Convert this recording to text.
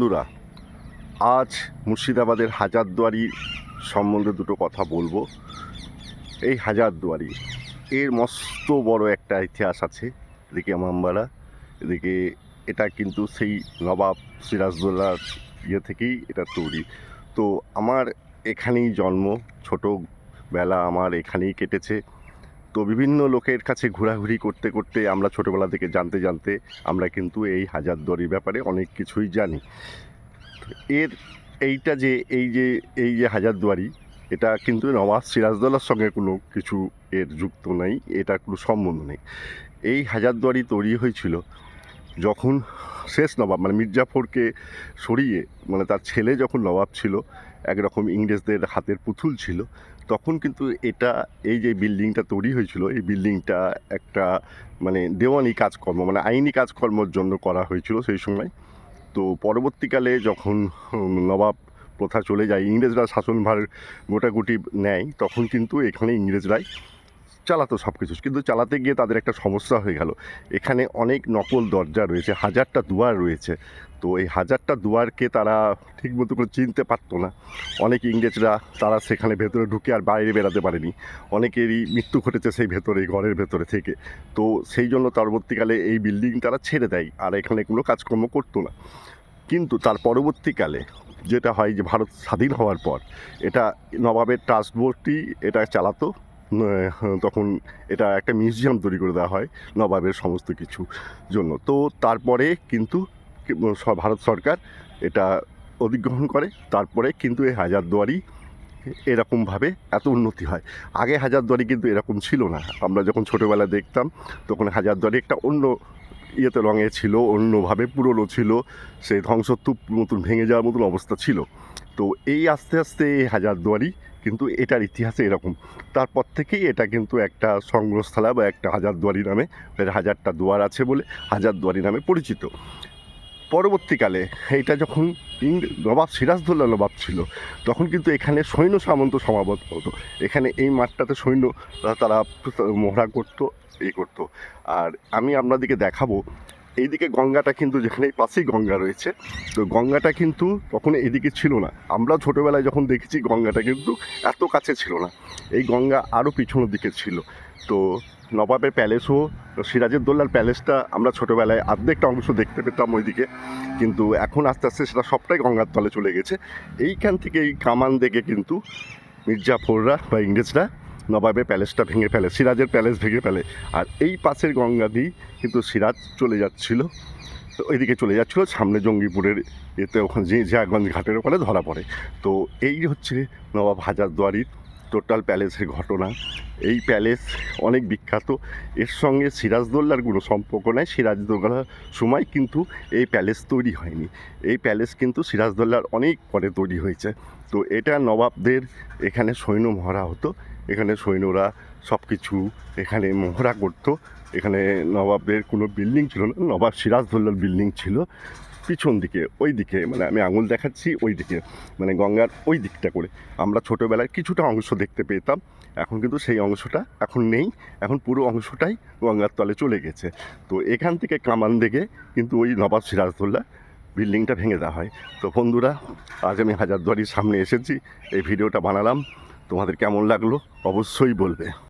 বন্ধুরা, আজ মুর্শিদাবাদের হাজারদুয়ারি সম্বন্ধে দুটো কথা বলবো। এই হাজারদুয়ারি এর মস্ত বড় একটা ইতিহাস আছে। এদিকে ইমামবাড়া, এদিকে এটা কিন্তু সেই নবাব সিরাজদৌল্লার থেকেই এটা তৈরি। তো আমার এখানেই জন্ম, ছোটোবেলা আমার এখানেই কেটেছে। তো বিভিন্ন লোকের কাছে ঘোরাঘুরি করতে করতে আমরা ছোটোবেলা থেকে জানতে আমরা কিন্তু এই হাজারদুয়ারির ব্যাপারে অনেক কিছুই জানি। এর এই যে হাজারদুয়ারি, এটা কিন্তু নওয়াব সিরাজদৌল্লার সঙ্গে কোনো কিছু এর যুক্ত নেই, এটা কোনো সম্বন্ধ নেই। এই হাজারদুয়ারি তৈরি হয়েছিল যখন শেষ নবাব মানে মির্জাফরকে সরিয়ে, মানে তার ছেলে যখন নবাব ছিল, একরকম ইংরেজদের হাতের পুতুল ছিল, তখন কিন্তু এই যে বিল্ডিংটা তৈরি হয়েছিল, এই বিল্ডিংটা একটা মানে দেওয়ানি কাজকর্ম, মানে আইনি কাজকর্মের জন্য করা হয়েছিল সেই সময়। তো পরবর্তীকালে যখন নবাব প্রথা চলে যায়, ইংরেজরা শাসনভার গোটাগুটি নেয়, তখন কিন্তু এখানে ইংরেজরাই চালাতো সব কিছু। কিন্তু চালাতে গিয়ে তাদের একটা সমস্যা হয়ে গেল। এখানে অনেক নকল দরজা রয়েছে, 1000টা দুয়ার রয়েছে। তো এই 1000টা দুয়ারকে তারা ঠিকমতো করে চিনতে পারতো না। অনেক ইংরেজরা তারা সেখানে ভেতরে ঢুকে আর বাইরে বেরাতে পারেনি। অনেকেরই মৃত্যু ঘটেছে সেই ভেতরে, ঘরের ভেতরে থেকে। তো সেই জন্য পরবর্তীকালে এই বিল্ডিং তারা ছেড়ে দেয়, আর এখানে কোনো কাজকর্ম করতো না। কিন্তু তার পরবর্তীকালে যেটা হয় যে ভারত স্বাধীন হওয়ার পর এটা নবাবের ট্রাস্ট বোর্ডটি এটা চালাতো। তখন এটা একটা মিউজিয়াম তৈরি করে দেওয়া হয় নবাবের সমস্ত কিছু জন্য। তো তারপরে কিন্তু ভারত সরকার এটা অধিগ্রহণ করে। তারপরে কিন্তু এই হাজারদুয়ারি এরকমভাবে এত উন্নতি হয়। আগে হাজারদুয়ারি কিন্তু এরকম ছিল না। আমরা যখন ছোটোবেলায় দেখতাম তখন হাজারদুয়ারি একটা অন্য রঙে ছিল, অন্যভাবে পুরনো ছিল, সেই ধ্বংসস্তূপ মতন ভেঙে যাওয়ার মতন অবস্থা ছিল। তো এই আস্তে আস্তে এই হাজারদুয়ারি কিন্তু এটার ইতিহাসে এরকম। তারপর থেকেই এটা কিন্তু একটা সংগ্রহস্থলা বা একটা হাজারদুয়ারি নামে, 1000টা দুয়ার আছে বলে হাজারদুয়ারি নামে পরিচিত। পরবর্তীকালে এইটা যখন নবাব সিরাজদৌল্লা নবাব ছিল, তখন কিন্তু এখানে সৈন্য সামন্ত সমাবর্ত হতো। এখানে এই মাঠটাতে সৈন্য তারা মহড়া করতো, করতো। আর আমি আপনাদেরকে দেখাবো, এইদিকে গঙ্গাটা কিন্তু, যেখানে এই পাশেই গঙ্গা রয়েছে, তো গঙ্গাটা কিন্তু তখন এদিকে ছিল না। আমরা ছোটোবেলায় যখন দেখেছি গঙ্গাটা কিন্তু এত কাছে ছিল না, এই গঙ্গা আরও পিছনের দিকে ছিল। তো নবাবের প্যালেসও, সিরাজউদ্দৌলার প্যালেসটা আমরা ছোটোবেলায় অর্ধেকটা অংশ দেখতে পেতাম ওইদিকে, কিন্তু এখন আস্তে আস্তে সেটা সবটাই গঙ্গার তলে চলে গেছে। এইখান থেকে এই কামান দেখে কিন্তু মির্জাফররা বা ইংরেজরা নবাবের প্যালেসটা ভেঙে ফেলে, সিরাজের প্যালেস ভেঙে ফেলে। আর এই পাশের গঙ্গা দিয়েই কিন্তু সিরাজ চলে যাচ্ছিল, ওইদিকে চলে যাচ্ছিলো, সামনে জঙ্গিপুরের ওখানে জিয়াগঞ্জ ঘাটের ওখানে ধরা পড়ে। তো এই হচ্ছে নবাব হাজারদুয়ারির টোটাল প্যালেসের ঘটনা। এই প্যালেস অনেক বিখ্যাত। এর সঙ্গে সিরাজদৌল্লার কোনো সম্পর্ক নেই। সিরাজদৌল্লার সময় কিন্তু এই প্যালেস তৈরি হয়নি। এই প্যালেস কিন্তু সিরাজদৌল্লার অনেক পরে তৈরি হয়েছে। তো এটা নবাবদের এখানে সৈন্য মহড়া হতো, এখানে সৈন্যরা সব কিছু এখানে মহড়া করতো। এখানে নবাবের কোনো বিল্ডিং ছিল না, নবাব সিরাজদৌল্লার বিল্ডিং ছিল পিছন দিকে, ওই দিকে, মানে আমি আঙুল দেখাচ্ছি ওই দিকে, মানে গঙ্গার ওই দিকটা করে আমরা ছোটোবেলায় কিছুটা অংশ দেখতে পেতাম। এখন কিন্তু সেই অংশটা এখন নেই, এখন পুরো অংশটাই গঙ্গার তলে চলে গেছে। তো এখান থেকে কামান দেখে কিন্তু ওই নবাব সিরাজদৌল্লা বিল্ডিংটা ভেঙে দেওয়া হয়। তো বন্ধুরা, আজ আমি হাজারদুয়ারির সামনে এসেছি, এই ভিডিওটা বানালাম। তোমাদের কেমন লাগলো অবশ্যই বলবে।